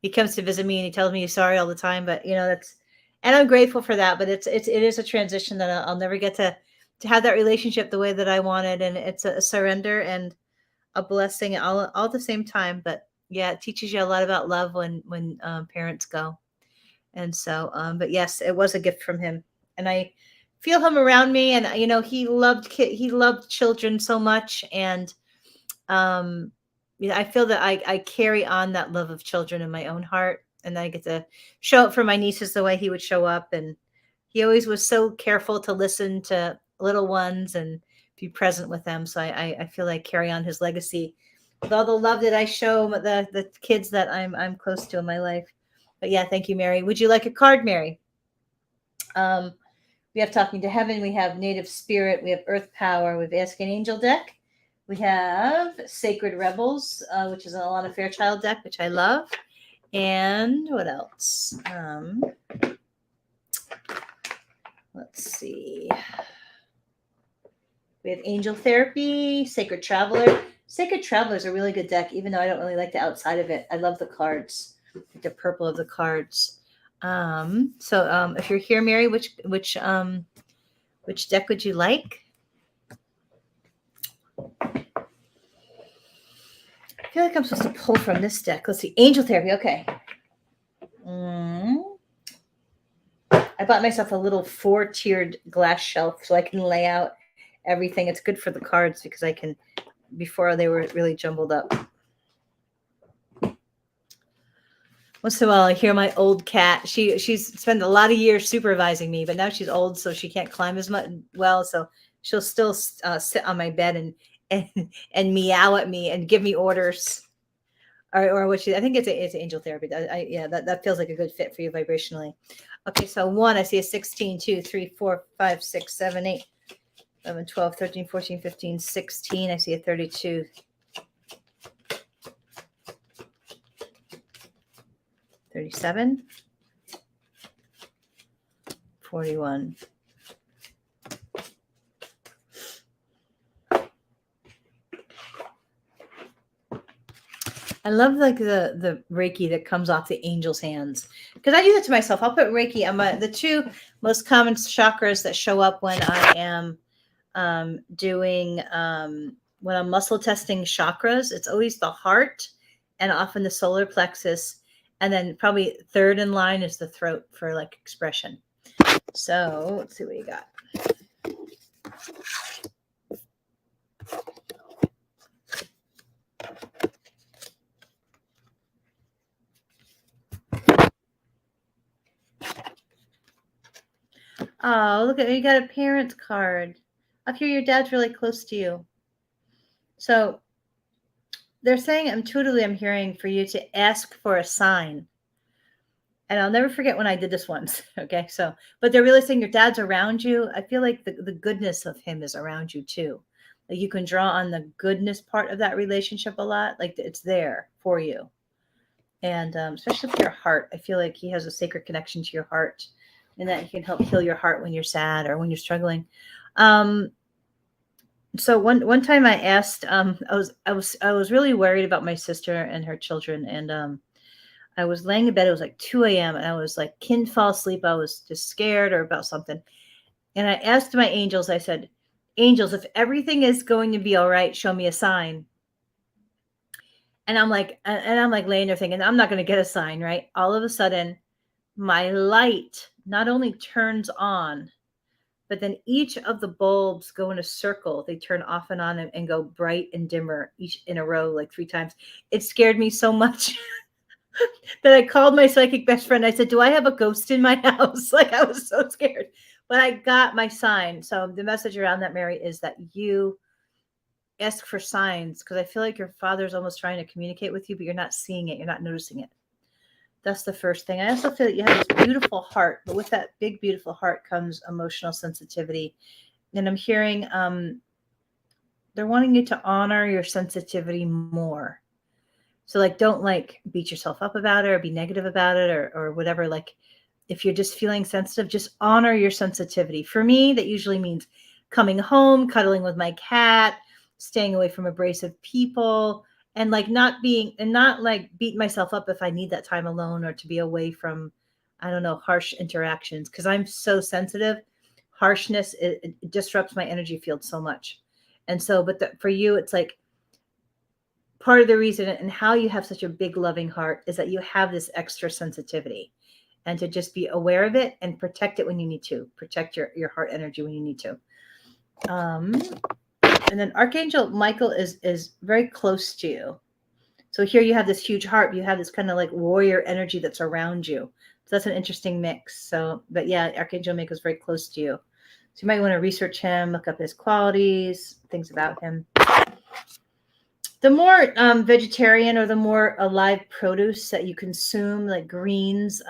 He comes to visit me and he tells me he's sorry all the time, but that's, and I'm grateful for that. But it is a transition that I'll never get to have that relationship the way that I wanted, and it's a surrender and a blessing all at the same time. But yeah, it teaches you a lot about love when parents go, and so but yes, it was a gift from him, and I feel him around me, and he loved children so much, and I feel that I carry on that love of children in my own heart, and I get to show up for my nieces the way he would show up. And he always was so careful to listen to little ones and be present with them. So I feel like I carry on his legacy with all the love that I show the kids that I'm close to in my life. But yeah, thank you, Mary. Would you like a card, Mary? We have Talking to Heaven. We have Native Spirit. We have Earth Power. We have Asking Angel deck. We have Sacred Rebels, which is an Alana Fairchild deck, which I love. And what else? Let's see. We have Angel Therapy, Sacred Traveler. Sacred Traveler is a really good deck, even though I don't really like the outside of it. I love the cards, the purple of the cards. So if you're here, Mary, which deck would you like? I feel like I'm supposed to pull from this deck. Let's see. Angel Therapy. Okay. I bought myself a little 4-tiered glass shelf so I can lay out everything. It's good for the cards because I can, before they were really jumbled up. Once in a while, I hear my old cat. She's spent a lot of years supervising me, but now she's old, so she can't climb as much well. So she'll still sit on my bed and meow at me and give me orders, or what she. I think it's Angel Therapy. That feels like a good fit for you vibrationally. Okay, so 1, I see a 16, 2, 3, 4, 5, 6, 7, 8, 11, 12, 13, 14, 15, 16. I see a 32. 37, 41. I love like the Reiki that comes off the angel's hands, because I do that to myself. I'll put Reiki on the 2 most common chakras that show up when I am doing when I'm muscle testing chakras. It's always the heart and often the solar plexus. And then probably third in line is the throat for like expression. So let's see what you got. Oh, look at you got a parent card. Up here, your dad's really close to you. So they're saying intuitively, I'm hearing for you to ask for a sign. And I'll never forget when I did this once. Okay. So, but they're really saying your dad's around you. I feel like the goodness of him is around you too. Like you can draw on the goodness part of that relationship a lot. Like it's there for you. And especially for your heart, I feel like he has a sacred connection to your heart, and that he can help heal your heart when you're sad or when you're struggling. So one time I asked, I was really worried about my sister and her children, and I was laying in bed. It was like 2 a.m. and I was like, couldn't fall asleep. I was just scared or about something. And I asked my angels, I said, angels, if everything is going to be all right, show me a sign. And I'm like laying there thinking, I'm not going to get a sign, right? All of a sudden, my light not only turns on, but then each of the bulbs go in a circle. They turn off and on and go bright and dimmer each in a row, like 3 times. It scared me so much that I called my psychic best friend. I said, do I have a ghost in my house? Like, I was so scared. But I got my sign. So the message around that, Mary, is that you ask for signs, because I feel like your father's almost trying to communicate with you, but you're not seeing it. You're not noticing it. That's the first thing. I also feel that you have this beautiful heart, but with that big, beautiful heart comes emotional sensitivity. And I'm hearing they're wanting you to honor your sensitivity more. So like, don't like beat yourself up about it or be negative about it or whatever. Like, if you're just feeling sensitive, just honor your sensitivity. For me, that usually means coming home, cuddling with my cat, staying away from abrasive people, and like not like beat myself up if I need that time alone or to be away from, I don't know, harsh interactions. Cause I'm so sensitive. Harshness, it disrupts my energy field so much. And so, but for you, it's like part of the reason and how you have such a big loving heart is that you have this extra sensitivity, and to just be aware of it and protect it when you need to, protect your heart energy when you need to. And then Archangel Michael is very close to you. So here you have this huge heart. You have this kind of like warrior energy that's around you. So that's an interesting mix. So, but yeah, Archangel Michael is very close to you. So you might want to research him, look up his qualities, things about him. The more vegetarian or the more alive produce that you consume, like greens,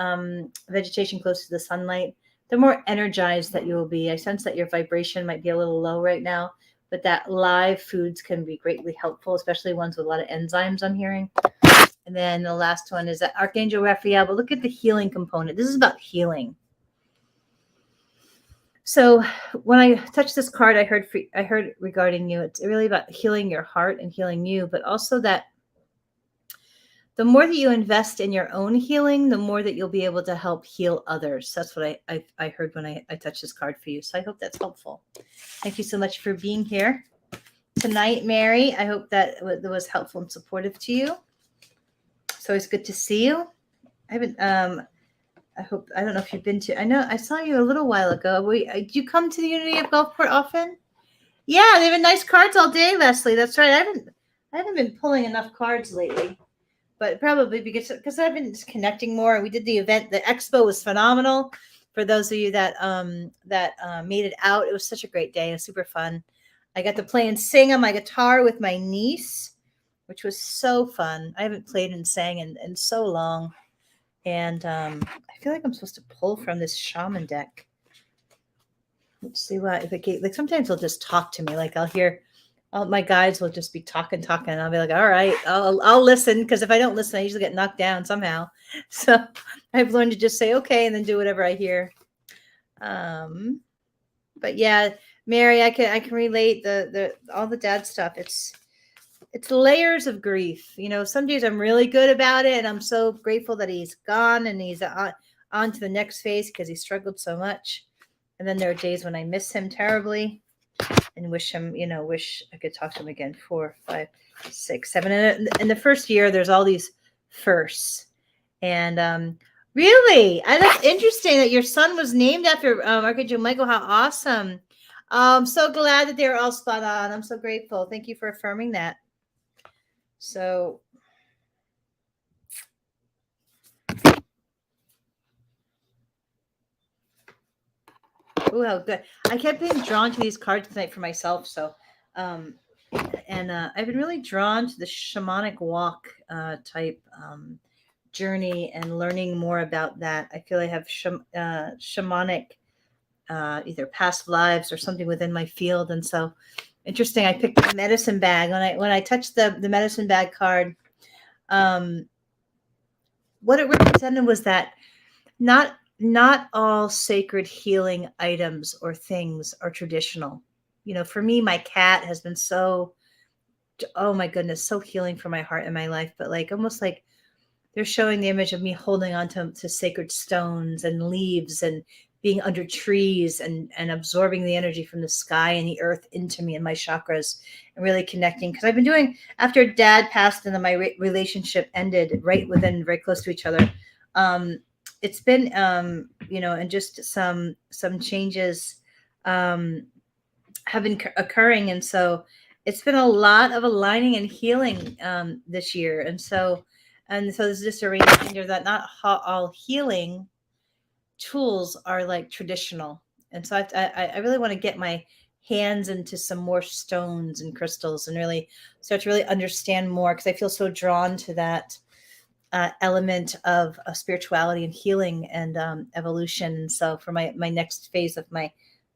vegetation close to the sunlight, the more energized that you will be. I sense that your vibration might be a little low right now, but that live foods can be greatly helpful, especially ones with a lot of enzymes, I'm hearing. And then the last one is that Archangel Raphael, but look at the healing component. This is about healing. So when I touched this card, I heard regarding you, it's really about healing your heart and healing you, but also that the more that you invest in your own healing, the more that you'll be able to help heal others. That's what I heard when I touched this card for you. So I hope that's helpful. Thank you so much for being here tonight, Mary. I hope that was helpful and supportive to you. It's always good to see you. I haven't, I don't know if you've been to, I know I saw you a little while ago. Did you come to the Unity of Gulfport often? Yeah, they have nice cards all day, Leslie. That's right. I haven't been pulling enough cards lately, but probably because I've been connecting more. We did the event. The expo was phenomenal. For those of you that made it out, it was such a great day. It was super fun. I got to play and sing on my guitar with my niece, which was so fun. I haven't played and sang in so long. And I feel like I'm supposed to pull from this shaman deck. Let's see what if it like sometimes they'll just talk to me. Like I'll hear my guides will just be talking, and I'll be like, all right, I'll listen, because if I don't listen, I usually get knocked down somehow. So I've learned to just say okay and then do whatever I hear. But yeah, Mary, I can relate the all the dad stuff. It's layers of grief. You know, some days I'm really good about it, and I'm so grateful that he's gone and he's on to the next phase because he struggled so much. And then there are days when I miss him terribly and wish I could talk to him again. 4, 5, 6, 7. And in the first year, there's all these firsts. And really, that's interesting that your son was named after Archangel Michael. How awesome. I'm so glad that they're all spot on. I'm so grateful. Thank you for affirming that. So oh, how good. I kept being drawn to these cards tonight for myself. So I've been really drawn to the shamanic walk type journey and learning more about that. I feel I have shamanic either past lives or something within my field. And so interesting. I picked the medicine bag when I touched the medicine bag card. What it represented was that not all sacred healing items or things are traditional. You know, for me, my cat has been so, oh my goodness, so healing for my heart and my life. But like almost like they're showing the image of me holding on to sacred stones and leaves and being under trees and absorbing the energy from the sky and the earth into me and my chakras, and really connecting. Because I've been doing, after dad passed and then my relationship ended very close to each other. It's been, and just some changes have been occurring. And so it's been a lot of aligning and healing this year. And so this is just a reminder that not all healing tools are like traditional. And so I really want to get my hands into some more stones and crystals and really start to really understand more, because I feel so drawn to that element of spirituality and healing and evolution. And so for my next phase of my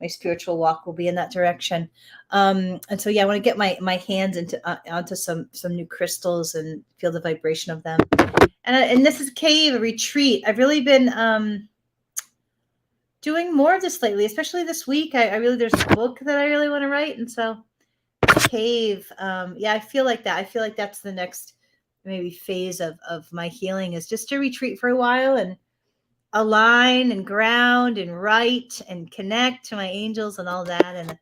spiritual walk will be in that direction. And so, I want to get my hands onto some new crystals and feel the vibration of them. And this is a retreat. I've really been doing more of this lately, especially this week. I really, there's a book that I really want to write. And so cave, I feel like that. I feel like that's the next maybe phase of my healing, is just to retreat for a while and align and ground and write and connect to my angels and all that. And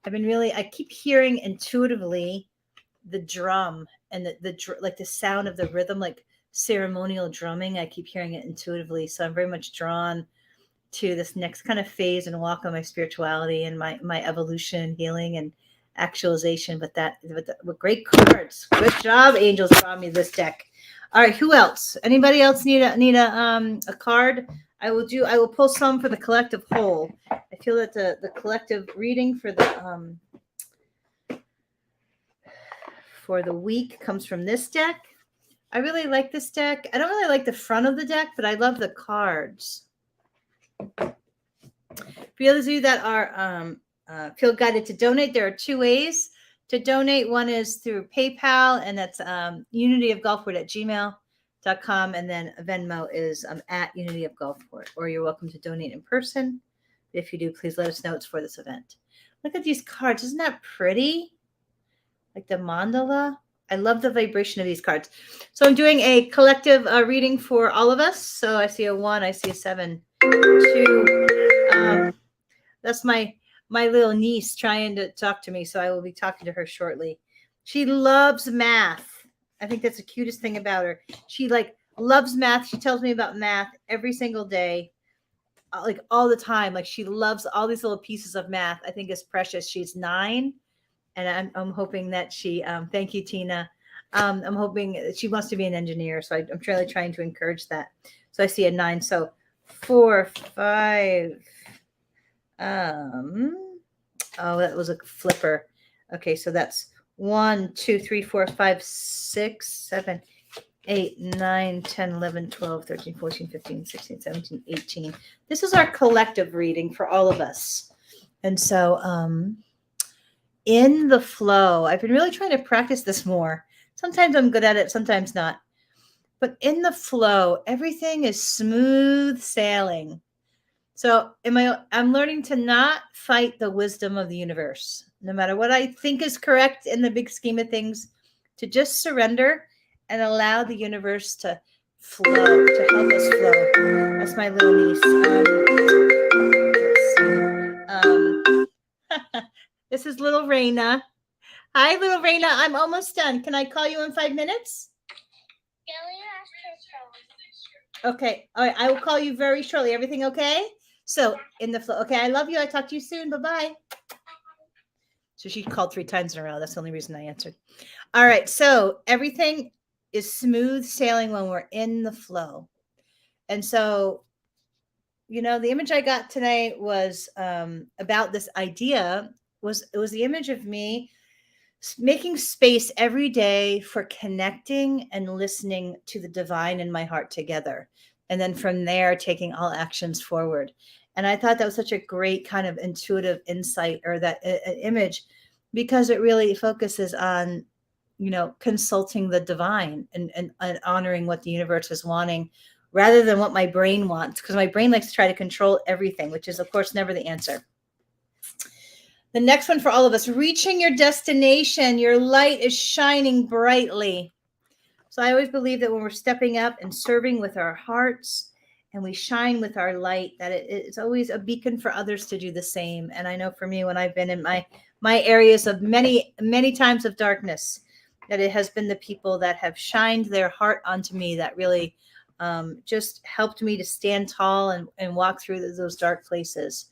I've been I keep hearing intuitively the drum and like the sound of the rhythm, like ceremonial drumming. I keep hearing it intuitively. So I'm very much drawn to this next kind of phase and walk on my spirituality and my evolution and healing and actualization. But with great cards. Good job, angels, brought me this deck. All right, who else? Anybody else need a card? I will pull some for the collective whole. I feel that the collective reading for the week comes from this deck. I really like this deck. I don't really like the front of the deck, but I love the cards. For those of you that are feel guided to donate, there are two ways to donate. One is through PayPal, and that's unityofgulfport@gmail.com, and then Venmo is at Unity of Gulfport. Or you're welcome to donate in person. If you do, please let us know it's for this event. Look at these cards. Isn't that pretty? Like the mandala. I love the vibration of these cards. So I'm doing a collective reading for all of us. So I see a 1, I see a 7, 2. That's my little niece trying to talk to me. So I will be talking to her shortly. She loves math. I think that's the cutest thing about her. She loves math. She tells me about math every single day, like all the time. Like she loves all these little pieces of math. I think it's precious. She's 9. And I'm hoping that she, thank you, Tina. I'm hoping she wants to be an engineer. So I'm really trying to encourage that. So I see a 9. So 4, 5. That was a flipper. Okay. So that's 1, 2, 3, 4, 5, 6, 7, 8, 9, 10, 11, 12, 13, 14, 15, 16, 17, 18. This is our collective reading for all of us. And so, in the flow, I've been really trying to practice this more. Sometimes I'm good at it, sometimes not. But in the flow, everything is smooth sailing. So I'm learning to not fight the wisdom of the universe, no matter what I think is correct in the big scheme of things, to just surrender and allow the universe to flow, to help us flow. That's my little niece. Let's see. This is little Raina. Hi, little Raina. I'm almost done. Can I call you in 5 minutes? Okay. All right. I will call you very shortly. Everything okay? So in the flow. Okay. I love you. I talk to you soon. Bye-bye. So she called 3 times in a row. That's the only reason I answered. All right. So everything is smooth sailing when we're in the flow. And so, the image I got today was about this idea. It was the image of me making space every day for connecting and listening to the divine in my heart together. And then from there, taking all actions forward. And I thought that was such a great kind of intuitive insight, or that image, because it really focuses on, consulting the divine and honoring what the universe is wanting, rather than what my brain wants. Because my brain likes to try to control everything, which is, of course, never the answer. The next one for all of us: reaching your destination. Your light is shining brightly. So I always believe that when we're stepping up and serving with our hearts and we shine with our light, that it's always a beacon for others to do the same. And I know for me, when I've been in my areas of many times of darkness, that it has been the people that have shined their heart onto me that really just helped me to stand tall and walk through those dark places.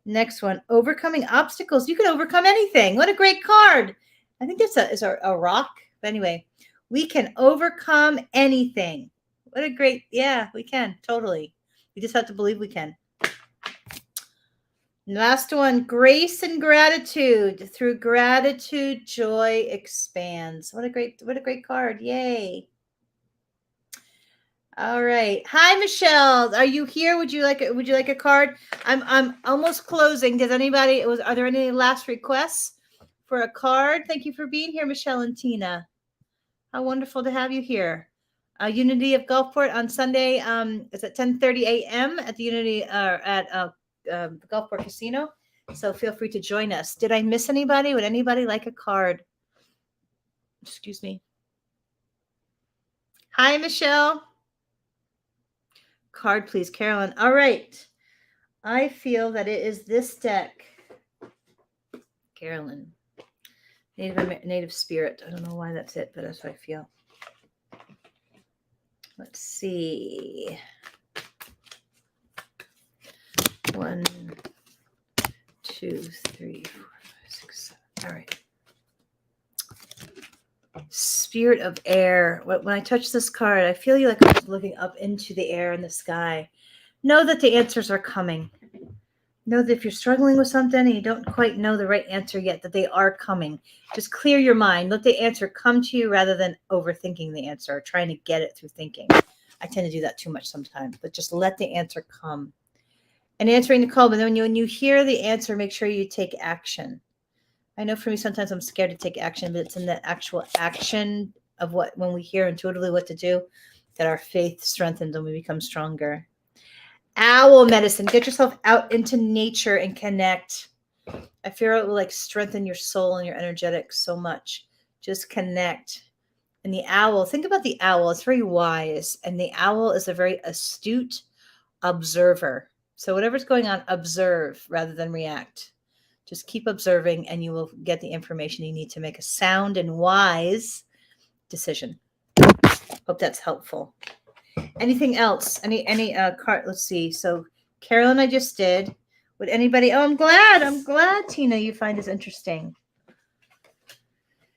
Next one, overcoming obstacles. You can overcome anything. What a great card. I think this is a rock. But anyway, we can overcome anything. What a great, yeah, we can, totally. We just have to believe we can. Last one, grace and gratitude. Through gratitude, joy expands. What a great card. Yay. All right. Hi, Michelle. Are you here? Would you like a card? I'm almost closing. Are there any last requests for a card? Thank you for being here, Michelle and Tina. How wonderful to have you here. Unity of Gulfport on Sunday. It's at 10:30 a.m. at the Unity at the Gulfport Casino. So feel free to join us. Did I miss anybody? Would anybody like a card? Excuse me. Hi, Michelle. Card, please, Carolyn. All right. I feel that it is this deck. Carolyn. Native Spirit. I don't know why that's it, but that's what I feel. Let's see. 1, 2, 3, 4, 5, 6, 7. All right. Spirit of air. When I touch this card, I feel you like I'm looking up into the air and the sky. Know that the answers are coming. Know that if you're struggling with something and you don't quite know the right answer yet, that they are coming. Just clear your mind. Let the answer come to you rather than overthinking the answer or trying to get it through thinking. I tend to do that too much sometimes, but just let the answer come. And answering the call, but then when you hear the answer, make sure you take action. I know for me, sometimes I'm scared to take action, but it's in the actual action of when we hear intuitively what to do, that our faith strengthens and we become stronger. Owl medicine. Get yourself out into nature and connect. I feel it will strengthen your soul and your energetics so much. Just connect. And the owl, think about the owl. It's very wise. And the owl is a very astute observer. So whatever's going on, observe rather than react. Just keep observing and you will get the information you need to make a sound and wise decision. Hope that's helpful. Anything else? Any card? Let's see. So Carolyn, I just did. Would anybody? Oh, I'm glad, Tina, you find this interesting.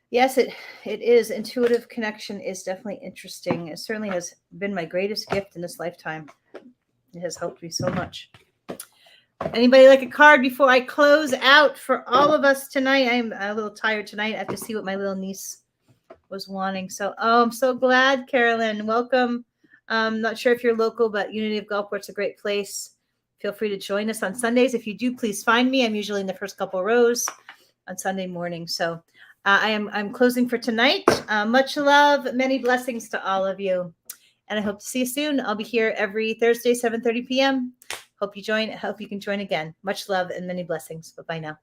Yes, it is. Intuitive connection is definitely interesting. It certainly has been my greatest gift in this lifetime. It has helped me so much. Anybody like a card before I close out for all of us tonight? I'm a little tired tonight. I have to see what my little niece was wanting. So, I'm so glad, Carolyn. Welcome. Not sure if you're local, but Unity of Gulfport's a great place. Feel free to join us on Sundays. If you do, please find me. I'm usually in the first couple rows on Sunday morning. So I'm closing for tonight. Much love, many blessings to all of you. And I hope to see you soon. I'll be here every Thursday, 7:30 p.m. Hope you can join again. Much love and many blessings. Bye-bye now.